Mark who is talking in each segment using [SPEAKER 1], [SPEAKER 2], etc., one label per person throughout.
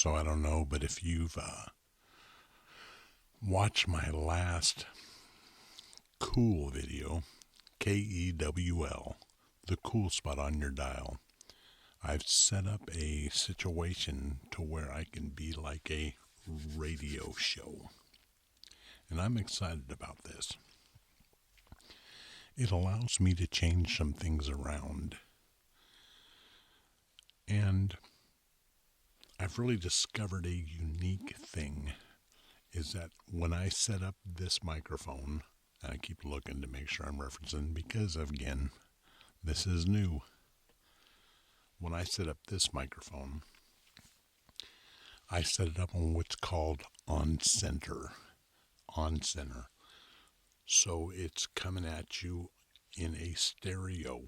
[SPEAKER 1] So I don't know, but if you've watched my last KEWL video, KEWL, the cool spot on your dial, I've set up a situation to where I can be like a radio show. And I'm excited about this. It allows me to change some things around. And I've really discovered a unique thing, is that when I set up this microphone, and I keep looking to make sure I'm referencing, because again, this is new. When I set up this microphone, I set it up on what's called on center. So it's coming at you in a stereo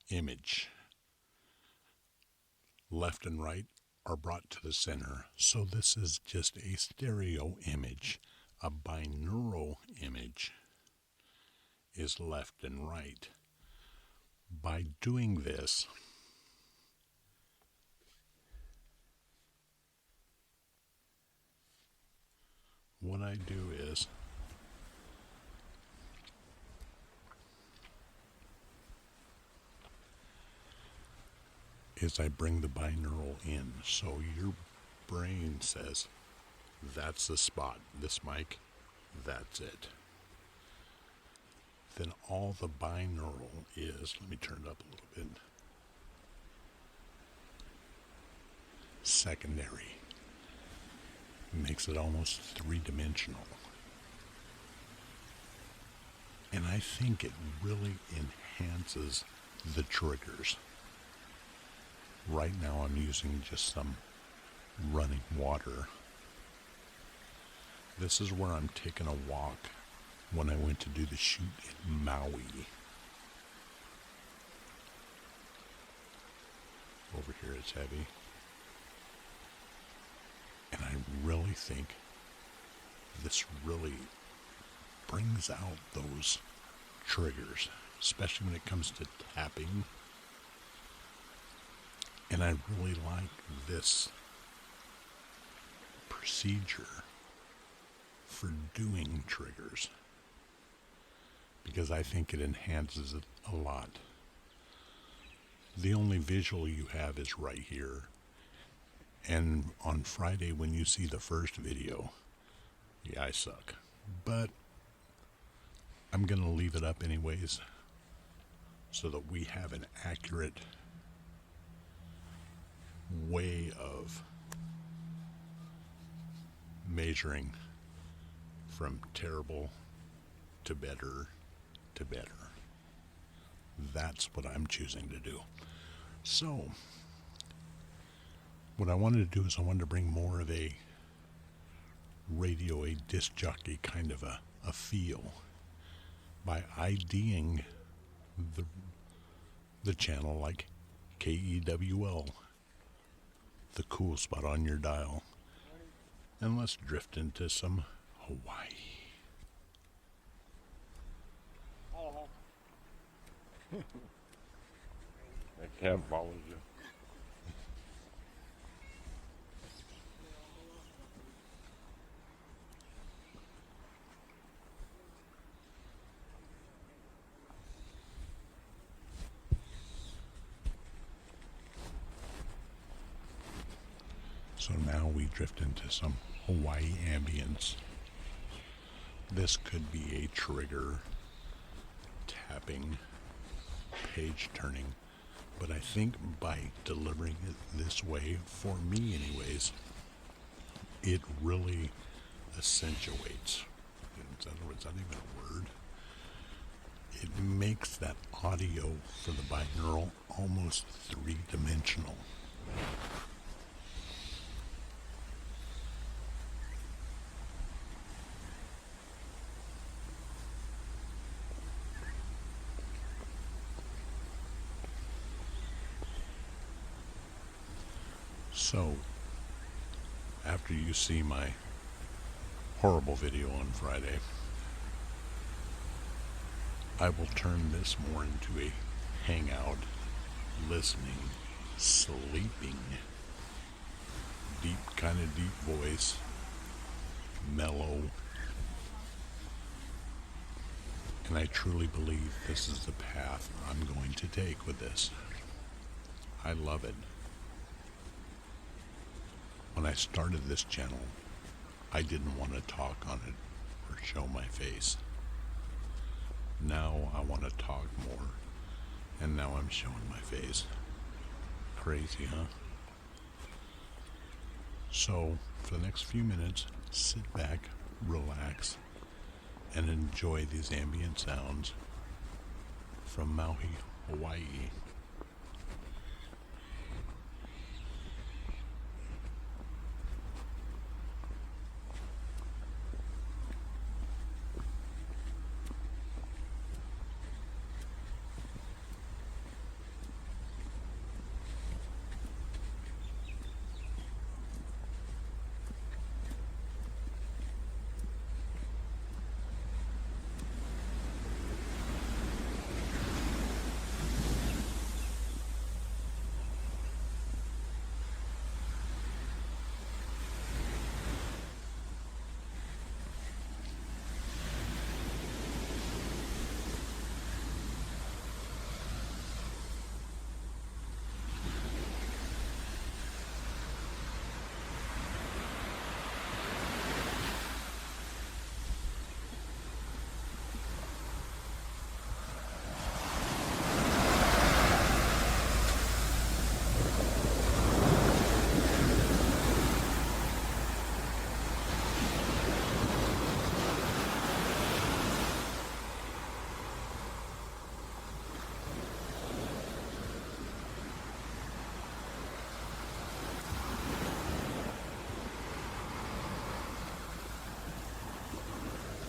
[SPEAKER 1] image. Left and right are brought to the center. So this is just a stereo image. A binaural image is left and right. By doing this, what I do is I bring the binaural in. So your brain says, that's the spot. This mic, that's it. Then all the binaural is, let me turn it up a little bit, secondary. Makes it almost three-dimensional. And I think it really enhances the triggers. Right now I'm using just some running water. This is where I'm taking a walk when I went to do the shoot in Maui. Over here it's heavy. And I really think this really brings out those triggers, especially when it comes to tapping. And I really like this procedure for doing triggers, because I think it enhances it a lot. The only visual you have is right here. And on Friday when you see the first video, yeah, I suck. But I'm going to leave it up anyways so that we have an accurate way of measuring from terrible to better to better. That's what I'm choosing to do. So, what I wanted to do is I wanted to bring more of a radio, a disc jockey kind of a feel by IDing the channel like KEWL, the cool spot on your dial. And let's drift into some Hawaii.
[SPEAKER 2] I can't follow you.
[SPEAKER 1] So now we drift into some Hawaii ambience. This could be a trigger, tapping, page turning, but I think by delivering it this way, for me anyways, it really accentuates. In other words, not even a word. It makes that audio for the binaural almost three-dimensional. So, after you see my horrible video on Friday, I will turn this more into a hangout, listening, sleeping kind of deep voice, mellow. And I truly believe this is the path I'm going to take with this. I love it. When I started this channel, I didn't want to talk on it or show my face. Now I want to talk more, and now I'm showing my face. Crazy, huh? So, for the next few minutes, sit back, relax, and enjoy these ambient sounds from Maui, Hawaii.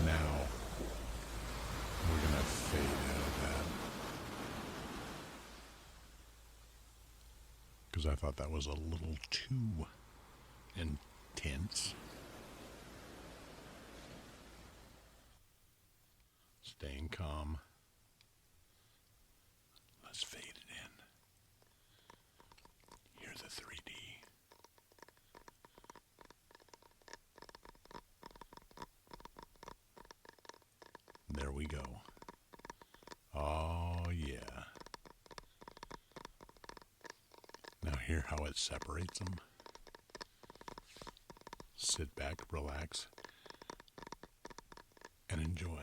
[SPEAKER 1] Now, we're going to fade out of that. Because I thought that was a little too intense. Staying calm. Let's fade it in. Hear the 3D. There we go. Oh, yeah. Now hear how it separates them. Sit back, relax, and enjoy.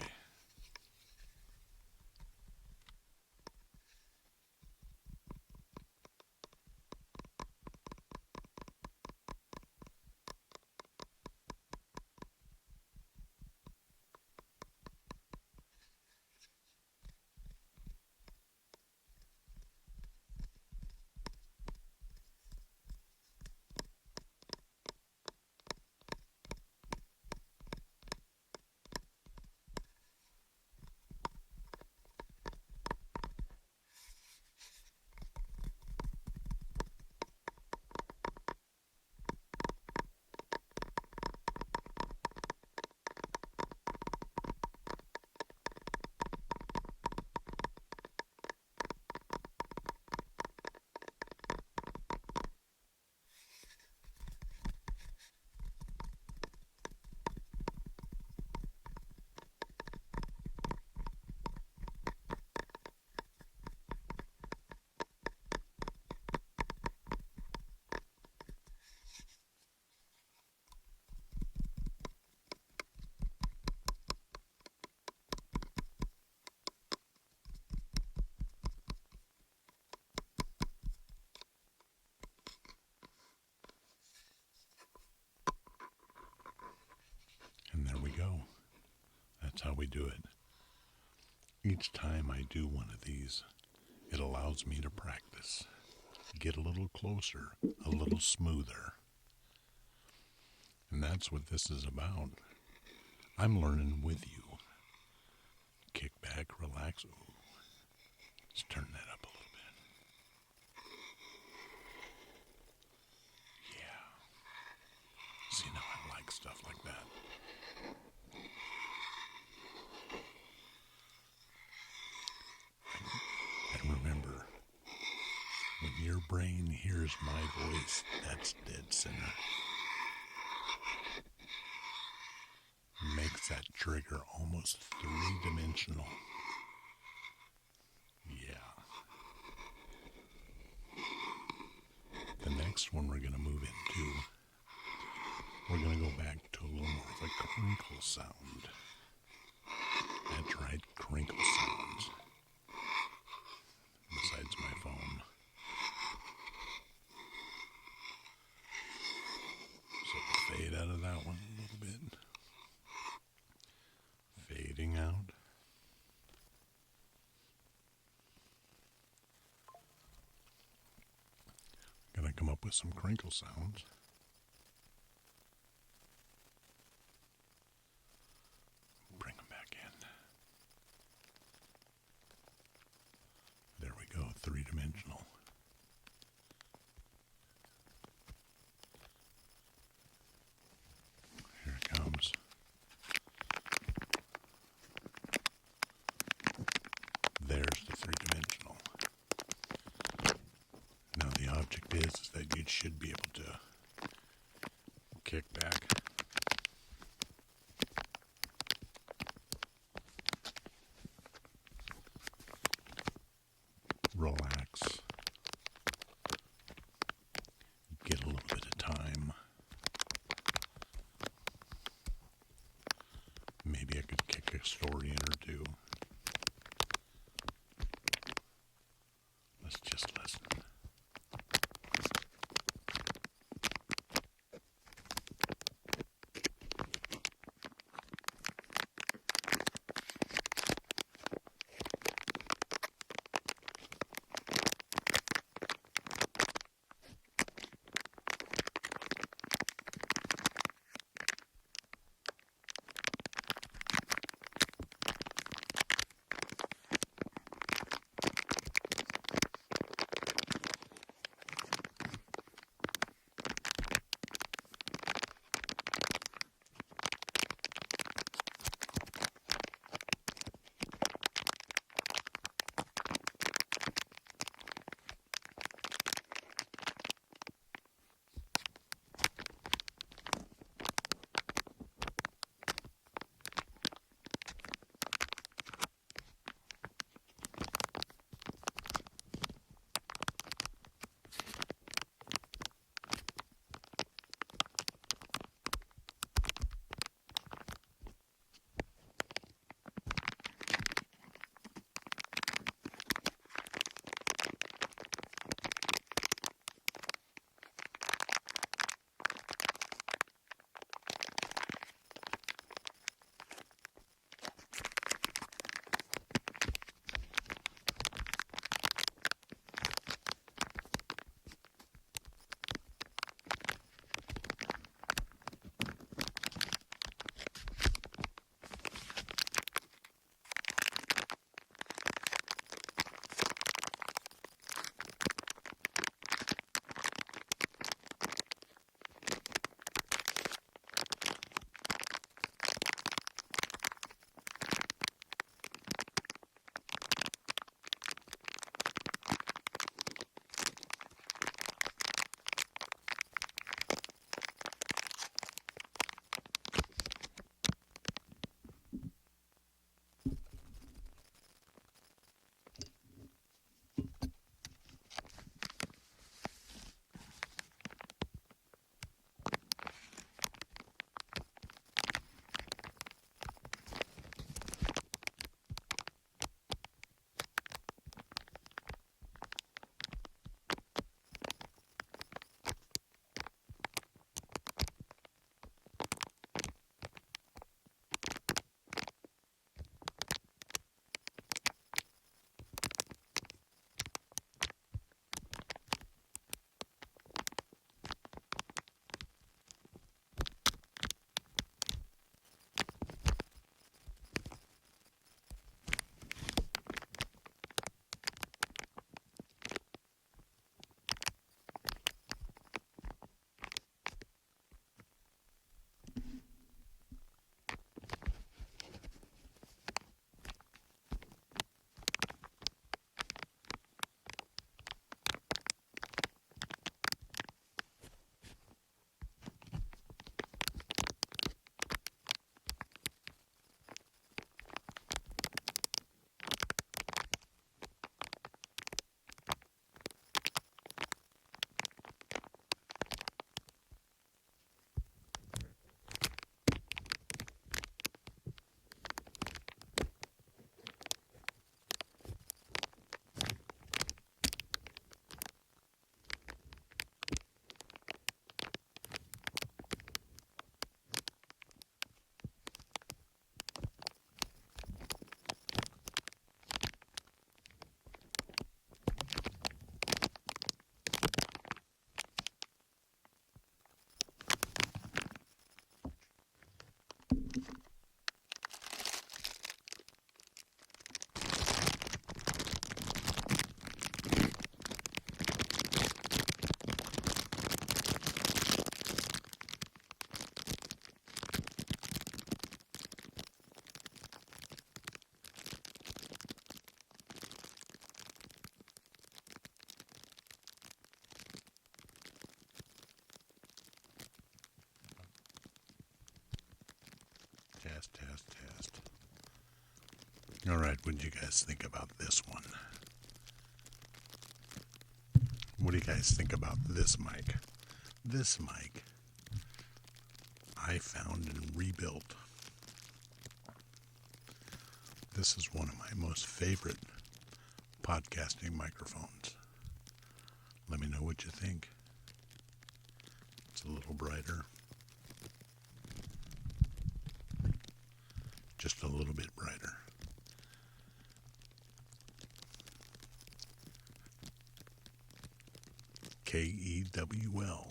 [SPEAKER 1] And there we go. That's how we do it. Each time I do one of these, it allows me to practice, get a little closer, a little smoother. And that's what this is about. I'm learning with you. Kick back, relax. Ooh. Let's turn that up a little bit. Yeah. See, now I like stuff like that. And remember, when your brain brain hears my voice, that's dead center. Makes that trigger almost three-dimensional. Yeah. The next one we're going to move into, we're going to go back to a little more of a crinkle sound. That's right, crinkle sounds. Besides my phone. So we'll fade out of that one a little bit. Fading out. Gonna come up with some crinkle sounds. Bring them back in. There we go, three-dimensional. Here it comes. There's the three-dimensional. Now the object is that you should be able to kick back. Relax. Get a little bit of time. Maybe I could kick a story in or two. Let's just listen. All right, what do you guys think about this one? What do you guys think about this mic? This mic I found and rebuilt. This is one of my most favorite podcasting microphones. Let me know what you think. It's a little brighter. Just a little bit brighter. KEWL,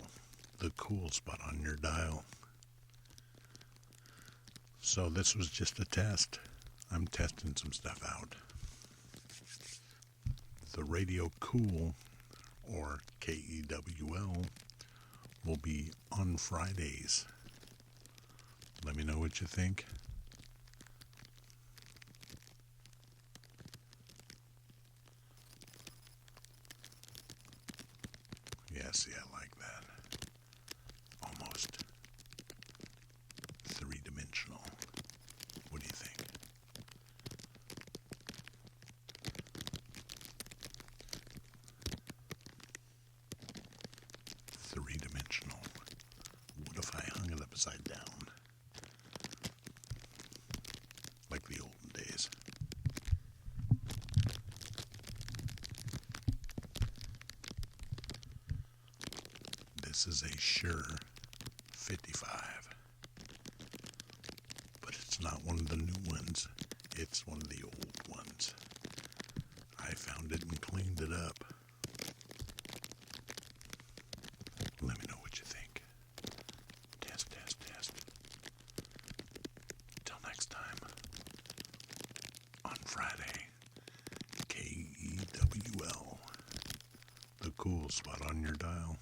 [SPEAKER 1] the cool spot on your dial. So this was just a test. I'm testing some stuff out. The Radio Cool, or KEWL, will be on Fridays. Let me know what you think. Yeah, see, I like that. Almost three-dimensional. What do you think? Three-dimensional. What if I hung it upside down? Like the olden days. This is a Shure 55. But it's not one of the new ones. It's one of the old ones. I found it and cleaned it up. Let me know what you think. Test, test, test. Till next time. On Friday, KEWL, the cool spot on your dial.